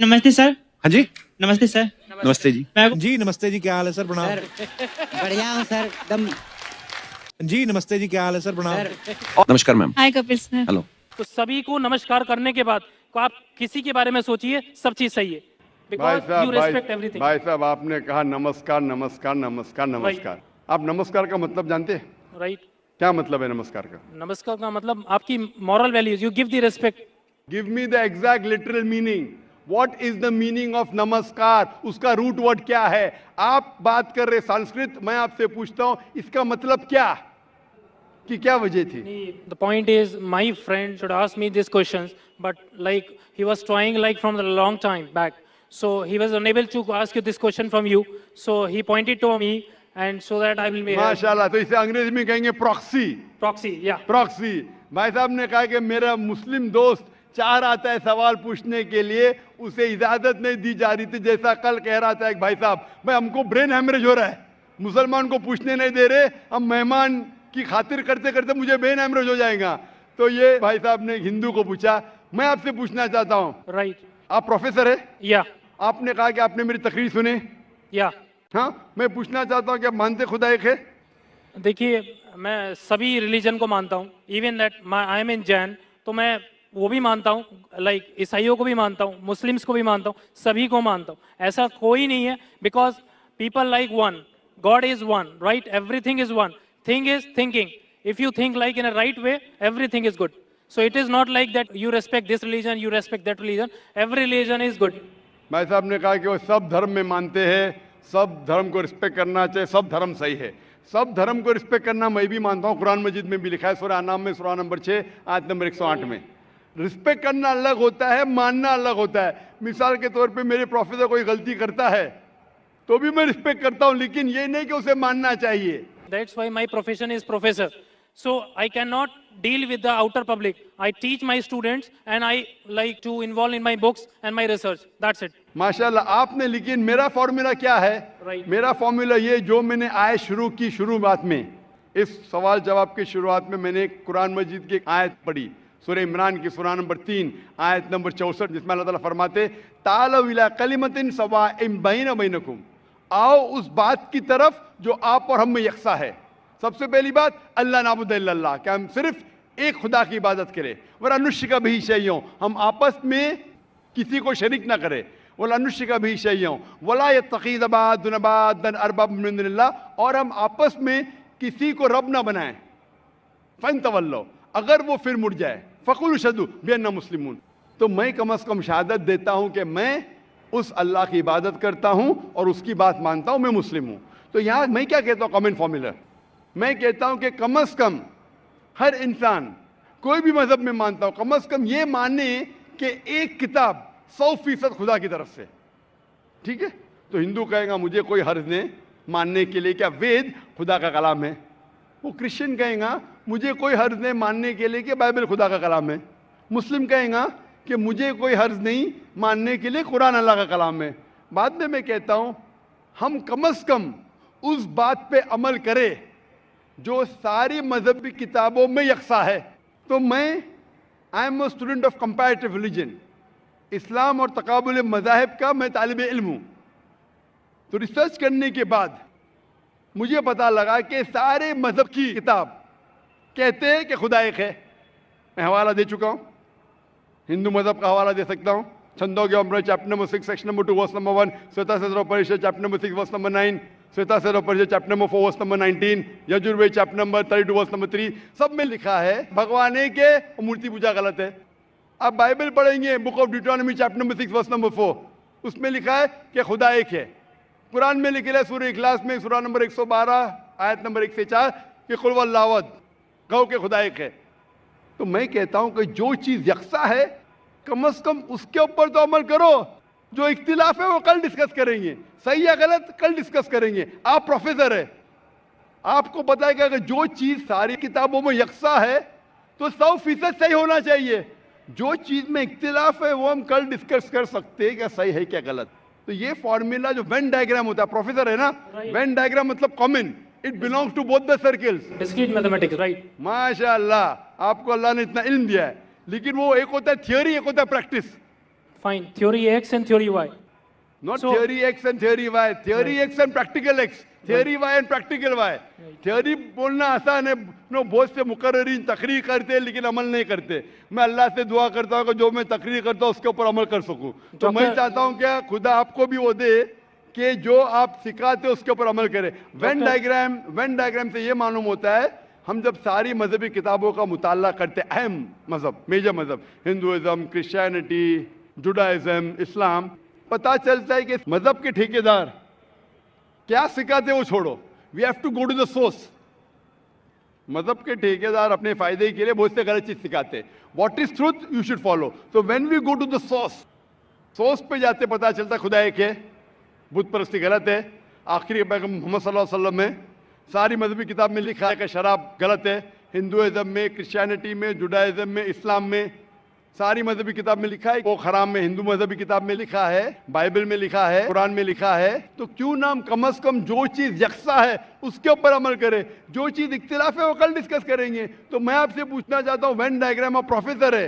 नमस्ते सर। हाँ जी, नमस्ते सर। नमस्ते जी। जी नमस्ते जी, क्या हाल है सर? प्रणाम। सर बढ़िया हूँ सर एकदम। जी नमस्ते जी, क्या हाल है सर? प्रणाम। सर नमस्कार मैम। हाय कपिल सर। हेलो। तो सभी को नमस्कार करने के बाद को आप किसी के बारे में सोचिए, सब चीज सही है, भाई बिकॉज यू रेस्पेक्ट साहब एवरीथिंग। भाई साहब आपने कहा नमस्कार नमस्कार नमस्कार नमस्कार। आप नमस्कार का मतलब जानते हैं? राइट। क्या मतलब है नमस्कार का? नमस्कार का मतलब आपकी moral values, you give the respect. Give me the exact literal meaning. What is the meaning of नमस्कार? उसका रूट वर्ड क्या है? आप बात कर रहे संस्कृत, मैं आपसे पूछता हूं इसका मतलब क्या, कि क्या वजह थी? The point is, my friend should ask me these questions, but like he was trying like from a long time back, so he was unable to ask you this question from you. So he pointed to me, and so that I will be माशाल्लाह। तो इसे अंग्रेजी में कहेंगे proxy. proxy. Yeah. Proxy. भाई साहब ने कहा कि मेरा मुस्लिम दोस्त चाह रहा था सवाल पूछने के लिए, उसे इजाजत नहीं दी जा रही थी। जैसा कल कह रहा था एक भाई साहब, भाई हमको ब्रेन हैमरेज हो रहा है, मुसलमान को पूछने नहीं दे रहे, हम मेहमान की खातिर करते करते मुझे ब्रेन हैमरेज हो जाएगा। तो ये भाई साहब ने हिंदू को पूछा। मैं आपसे पूछना चाहता हूँ, Right. आप प्रोफेसर है? Yeah. आपने कहा कि आपने मेरी तकरीर सुने। Yeah. हाँ, मैं पूछना चाहता हूँ कि आप मानते खुदा एक है? देखिए, मैं सभी रिलीजन को मानता हूँ, इवन दैट आई एम इन जैन, तो मैं वो भी मानता हूँ, लाइक ईसाइयों को भी मानता हूँ, मुस्लिम्स को भी मानता हूँ, सभी को मानता हूँ। ऐसा कोई नहीं है, because people like one, God is one, right? Everything is one, thing is thinking. If you think like in a right way, everything is good. So it is not like that you respect this religion, you respect that religion, every religion is good. भाई साहब ने कहा कि वो सब धर्म में मानते हैं, सब धर्म को रिस्पेक्ट करना चाहिए, सब धर्म सही है। सब धर्म को रिस्पेक्ट करना मैं भी मानता हूँ, कुरान मजीद में भी लिखा है, सूरह अनाम में सूरह नंबर 6 आयत नंबर 108 में। रिस्पेक्ट करना अलग होता है, मानना अलग होता है। मिसाल के तौर पे मेरे प्रोफेसर कोई गलती करता है तो भी मैं रिस्पेक्ट करता हूँ, लेकिन ये नहीं कि उसे मानना चाहिए। That's why my profession is professor. So I cannot deal with the outer public. I teach my students and I like to involve in my books and my research. That's it. माशाल्लाह आपने, लेकिन मेरा formula क्या है? Right. मेरा formula ये, जो मैंने आयत शुरू की शुरुआत में, इस सवाल जवाब की शुरुआत में मैंने कुरान मजीद की एक आयत पढ़ी, सूरह इमरान की सूरह नंबर 3 आयत नंबर 64, जिसमें अल्लाह ताला फरमाते तालौ इला कलिमतिन सवाइम बैना बैनकुम, आओ उस बात की तरफ जो आप और हम में यकसा है। सबसे पहली बात, अल्लाह नाबुद इल्लल्लाह, कि हम सिर्फ एक खुदा की इबादत करें। वला नुश्रिका बिही शैय्यन, हम आपस में किसी को शरीक ना करें। वला नुश्रिका बिही शैय्यन वला यत्तखिज़ बादुना बादन अरबाब मिन दुनिल्लाह, और हम आपस में किसी को रब ना बनाएं। फन्तवल्लो, अगर वो फिर मुड़ जाए, फ़कुलू शहदू बिअन्ना मुस्लिमून, तो मैं कम अज़ कम शहादत देता हूँ कि मैं उस अल्लाह की इबादत करता हूँ और उसकी बात मानता हूँ, मैं मुस्लिम हूँ। तो यहाँ मैं क्या कहता हूँ, कॉमन फॉर्मूला, मैं कहता हूँ कि कम अज़ कम हर इंसान, कोई भी मजहब में मानता हूँ, कम अज़ कम ये माने कि एक किताब 100% खुदा की तरफ से। ठीक है? तो हिंदू कहेगा मुझे कोई हर्ज नहीं मानने के लिए क्या वेद खुदा का कलाम है। वो क्रिश्चियन कहेगा मुझे कोई हर्ज नहीं मानने के लिए कि बाइबल खुदा का कलाम है। मुस्लिम कहेगा कि मुझे कोई हर्ज नहीं मानने के लिए कुरान अल्लाह का कलाम है। बाद में मैं कहता हूँ हम कम से कम उस बात पे अमल करें जो सारी मजहबी किताबों में यकसा है। तो मैं I am a student of comparative religion, इस्लाम और तकाबुल मज़ाहिब का मैं तालिब इल्म हूँ। तो रिसर्च करने के बाद मुझे पता लगा कि सारे मजहब की किताब कहते हैं कि खुदा एक है। मैं हवाला दे चुका हूँ, हिंदू मजहब का हवाला दे सकता हूँ, छंदोग्य अमृत chapter number 6 section number 2 verse number 1, श्वेता परिषद चैप्टर नंबर 6 वर्स नंबर 9, श्वेता परिषद chapter number 4 verse number 19, Yajurveda chapter number 32 verse number 3, सब में लिखा है भगवान एक है और मूर्ति पूजा गलत है। आप बाइबल पढ़ेंगे, book of Deuteronomy chapter number 6 verse number 4, उसमें लिखा है कि खुदा एक है। कुरान में लिखा है सूरह इखलास में सूरह नंबर 112 आयत नंबर 1 से 4 कि कुल वल्लाहु अहद, कहो कि खुदा एक है। तो मैं कहता हूं कि जो चीज यकसा है कम से कम उसके ऊपर तो अमल करो। जो इख्तिलाफ है वो कल डिस्कस करेंगे, सही या गलत कल डिस्कस करेंगे। आप प्रोफेसर है, आपको पता है कि अगर जो चीज सारी किताबों में यकसा है तो 100% सही होना चाहिए। जो चीज में इख्तिलाफ है वो हम कल डिस्कस कर सकते हैं क्या सही है क्या गलत। तो ये फॉर्मूला जो वेन डायग्राम होता है, प्रोफेसर है ना, वेन डायग्राम मतलब common, it belongs to both the circles. Discrete mathematics, right? माशाअल्लाह, आपको अल्लाह ने इतना इल्म दिया है, लेकिन वो एक होता है थियोरी, एक होता है practice. Fine. Theory X and theory Y. Not So- theory X and theory Y. Theory X and practical X. Theory Y and practical Y. Theory बोलना आसान है. नो बहुत से मुकर्रिरीन तकरीर करते हैं लेकिन अमल नहीं करते. मैं अल्लाह से दुआ करता हूँ कि जो मैं तकरीर करता हूँ उसके ऊपर अमल कर सकूँ. तो मैं चाहता हूँ क्या खुदा आपको भी वो दे कि जो आप सिखाते हो उसके ऊपर अमल करें. वेन डायग्राम से ये मालूम होता है हम जब सारी मजहबी किताबों का मुताला करते अहम मजहब मेजर मजहब हिंदुइज्म क्रिश्चियनिटी जुडाइज्म इस्लाम पता चलता है कि मजहब के ठेकेदार क्या सिखाते वो छोड़ो. We have to go to the source. मजहब के ठेकेदार अपने फायदे के लिए बहुत से गलत चीज सिखाते हैं. What is truth you should follow. So when we go to the source पे जाते पता चलता खुदा एक है. बुत परस्ती गलत है. आखिरी पैगंबर मोहम्मद सल्लल्लाहु अलैहि वसल्लम में सारी मजहबी किताब में लिखा है कि शराब गलत है. हिंदुइज्म में क्रिश्चियनिटी में जुडाइज्म में इस्लाम में सारी मजहबी किताब में लिखा है. वो हराम में हिंदू मजहबी किताब में लिखा है. बाइबल में लिखा है. कुरान में लिखा है. तो क्यों ना हम कम से कम जो चीज यकसा है उसके ऊपर अमल करें. जो चीज इख्तिलाफ है वो कल डिस्कस करेंगे. तो मैं आपसे पूछना चाहता हूँ वेन डायग्राम आप प्रोफेसर है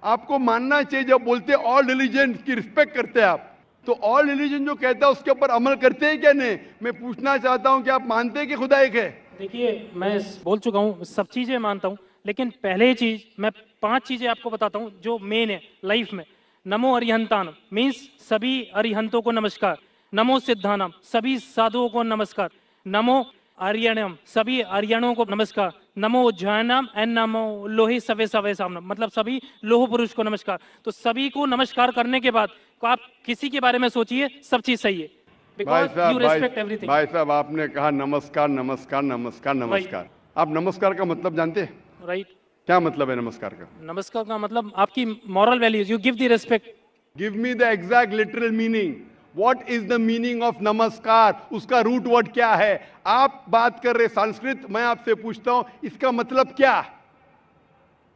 आपको मानना चाहिए जब बोलते ऑल रिलीजन की रिस्पेक्ट करते हैं आप तो ऑल रिलीजन जो कहता है उसके ऊपर अमल करते हैं क्या नहीं. मैं पूछना चाहता हूं कि आप मानते हैं कि खुदा एक है. देखिए मैं बोल चुका हूँ सब चीजें मानता हूँ लेकिन पहले चीज मैं 5 चीजें आपको बताता हूँ जो मेन है लाइफ में. नमो अरिहंतानम मीन्स सभी अरिहंतों को नमस्कार. नमो सिद्धानम सभी साधुओं को नमस्कार. नमो आर्यणम सभी आर्यणों को नमस्कार. नमो उज्जैनम एंड नमो लोहे सवे सवे सामनम मतलब सभी लोह पुरुष को नमस्कार. तो सभी को नमस्कार करने के बाद तो आप किसी के बारे में सोचिए सब चीज सही है. Because you respect everything. भाई साहब आपने कहा नमस्कार नमस्कार नमस्कार नमस्कार. आप नमस्कार का मतलब जानते हैं. राइट. क्या मतलब है नमस्कार का. नमस्कार का मतलब आपकी moral values. You give the respect. Give me the exact literal meaning. What is the meaning of नमस्कार. उसका रूट वर्ड क्या है. आप बात कर रहे संस्कृत. मैं आपसे पूछता हूं इसका मतलब क्या.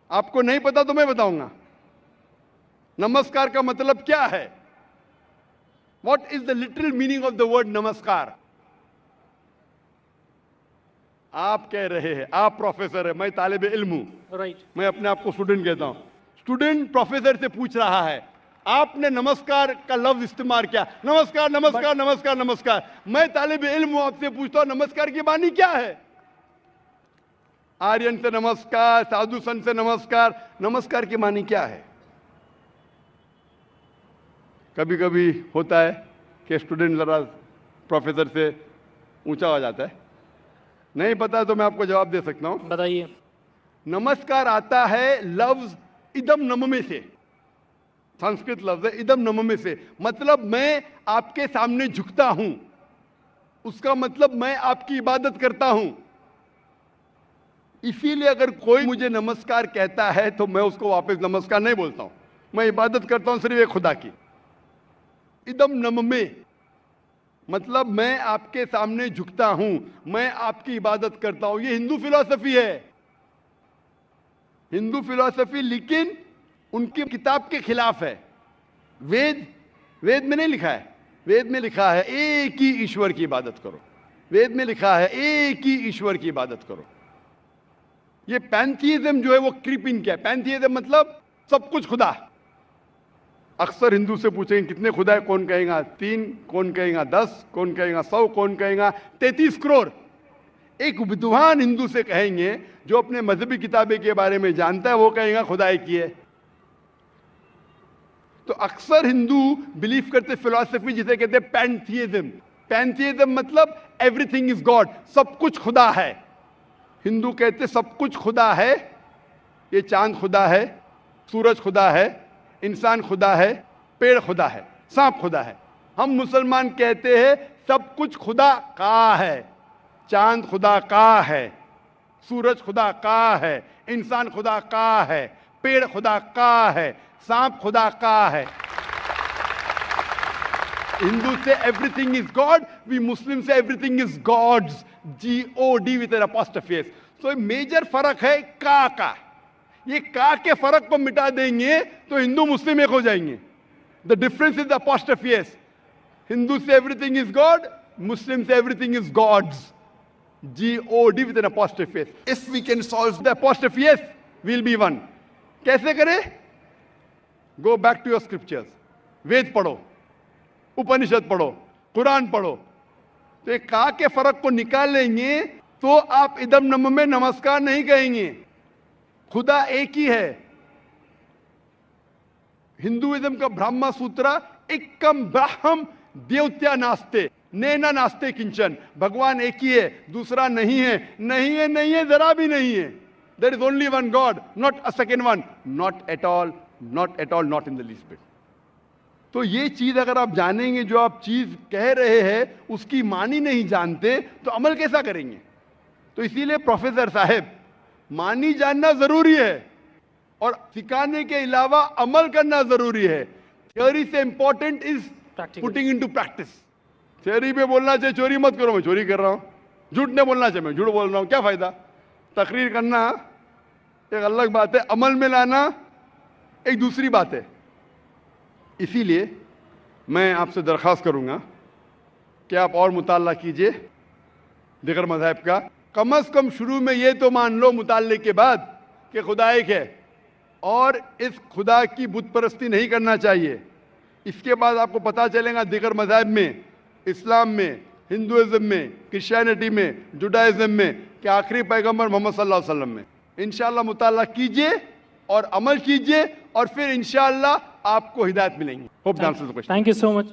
आपको नहीं पता तो मैं बताऊंगा. नमस्कार का मतलब क्या है. What is the literal meaning of the word नमस्कार. आप कह रहे हैं आप प्रोफेसर है मैं तालिब इल्म हूं. राइट. मैं अपने आप को स्टूडेंट कहता हूं. स्टूडेंट प्रोफेसर से पूछ रहा है आपने नमस्कार का लफ्ज इस्तेमाल किया. नमस्कार नमस्कार नमस्कार नमस्कार. मैं तालिब इल्म हूं आपसे पूछता हूं नमस्कार की मानी क्या है. आर्यन से नमस्कार साधु संत से नमस्कार. नमस्कार की मानी क्या है. कभी कभी होता है कि स्टूडेंट जरा प्रोफेसर से ऊंचा हो जाता है. नहीं पता तो मैं आपको जवाब दे सकता हूं. बताइए. नमस्कार आता है लफ्ज इदम नम में से. संस्कृत लफ्ज है इदम नम में से. मतलब मैं आपके सामने झुकता हूं. उसका मतलब मैं आपकी इबादत करता हूं. इसीलिए अगर कोई मुझे नमस्कार कहता है तो मैं उसको वापस नमस्कार नहीं बोलता हूं. मैं इबादत करता हूं सिर्फ एक खुदा की. इदम नम में मतलब मैं आपके सामने झुकता हूं. मैं आपकी इबादत करता हूं. ये हिंदू फिलॉसफी है. हिंदू फिलॉसफी लेकिन उनकी किताब के खिलाफ है. वेद में नहीं लिखा है. वेद में लिखा है एक ही ईश्वर की इबादत करो. वेद में लिखा है एक ही ईश्वर की इबादत करो. ये पैंथीइज्म जो है वो क्रीपिंग क्या है. पैंथीइज्म मतलब सब कुछ खुदा. अक्सर हिंदू से पूछेंगे कितने खुदा है. कौन कहेगा 3 कौन कहेगा 10 कौन कहेगा 100 कौन कहेगा 33 करोड़. एक विद्वान हिंदू से कहेंगे जो अपने मजहबी किताबें के बारे में जानता है वो कहेगा खुदा एक ही है. तो अक्सर हिंदू बिलीव करते फिलॉसफी जिसे कहते हैं पैंथीइज्म. पैंथीइज्म मतलब एवरीथिंग इज गॉड. सब कुछ खुदा है. हिंदू कहते सब कुछ खुदा है. ये चांद खुदा है सूरज खुदा है इंसान खुदा है पेड़ खुदा है सांप खुदा है. हम मुसलमान कहते हैं सब कुछ खुदा का है. चांद खुदा का है सूरज खुदा का है इंसान खुदा का है पेड़ खुदा का है सांप खुदा का है. हिंदू से everything is God. We Muslim से everything is God's. GOD with an apostrophe S. तो मेजर फर्क है का. ये का के फर्क को मिटा देंगे तो हिंदू मुस्लिम एक हो जाएंगे. The difference is the apostrophe S. Hindu से एवरीथिंग इज गॉड. मुस्लिम से everything is God's. GOD with an apostrophe S. If we can solve the apostrophe S, we'll be one. कैसे करें? Go back to your scriptures. वेद पढ़ो, उपनिषद पढ़ो, कुरान पढ़ो। तो एक का के फर्क को निकाल लेंगे तो आप इदम नम में नमस्कार नहीं कहेंगे। खुदा एक ही है। हिंदुइज्म का ब्रह्मा सूत्र एकम ब्रह्म देवत्या नास्ते नैना नास्ते किंचन। भगवान एक ही है, दूसरा नहीं है, नहीं है, नहीं है, जरा भी नहीं है। There is only one God, not a second one, not at all, not at all, not in the least bit. तो ये चीज अगर आप जानेंगे, जो आप चीज कह रहे हैं उसकी मानी नहीं जानते तो अमल कैसा करेंगे? तो इसीलिए प्रोफेसर साहब, मानी जानना जरूरी है और सिखाने के अलावा अमल करना जरूरी है। थ्योरी से important is putting into practice. Theory पे बोलना चाहिए चोरी मत करो, मैं चोरी कर रहा हूं। झूठ नहीं बोलना चाहिए, मैं झूठ बोल रहा हूं, क्या फायदा? तकरीर करना एक अलग बात है, अमल में लाना एक दूसरी बात है। इसीलिए मैं आपसे दरख्वास्त करूंगा कि आप और मुताला कीजिए दिगर मज़हब का। कम से कम शुरू में ये तो मान लो मुताले के बाद कि खुदा एक है और इस खुदा की बुत परस्ती नहीं करना चाहिए। इसके बाद आपको पता चलेगा दिगर मज़हब में, इस्लाम में, हिंदुइज्म में, क्रिश्चियनिटी में, जुडाइज्म में कि आखिरी पैगंबर मोहम्मद सल्लल्लाहु अलैहि वसल्लम में। इंशाअल्लाह मुताला कीजिए और अमल कीजिए और फिर इंशाअल्लाह आपको हिदायत मिलेंगी। Hope the answer the question. Thank you so much.